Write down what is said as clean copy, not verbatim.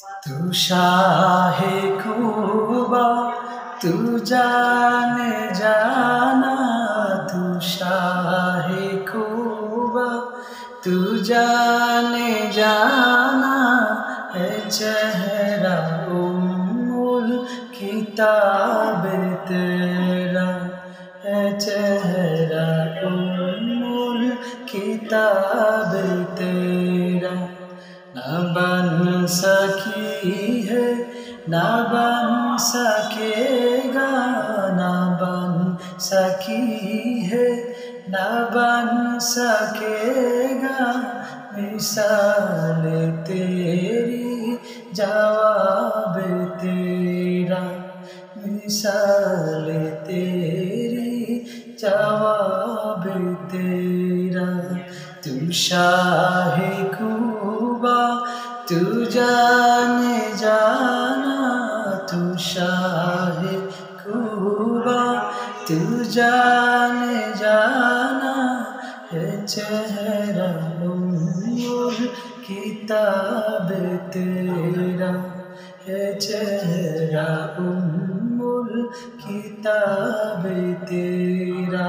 तू शाहे खूबा तू जाने जाना, तू शाहे खूबा तू जाने जाना, है चेहरा उम्मुल किताब तेरा, है चेहरा उम्मुल किताब तेरा। ना बन सकी है ना बन सकेगा, ना बन सकी है ना बन सकेगा, मिसाल तेरी जवाब तेरा, मिसाल तेरी जवाब तेरा। तू शाहे खूबा तू जाने जाना, तू शाहे खूबा तू जाने जाना, है चेहरा उम्मुल किताब तेरा, है चेहरा उम्मुल किताब तेरा।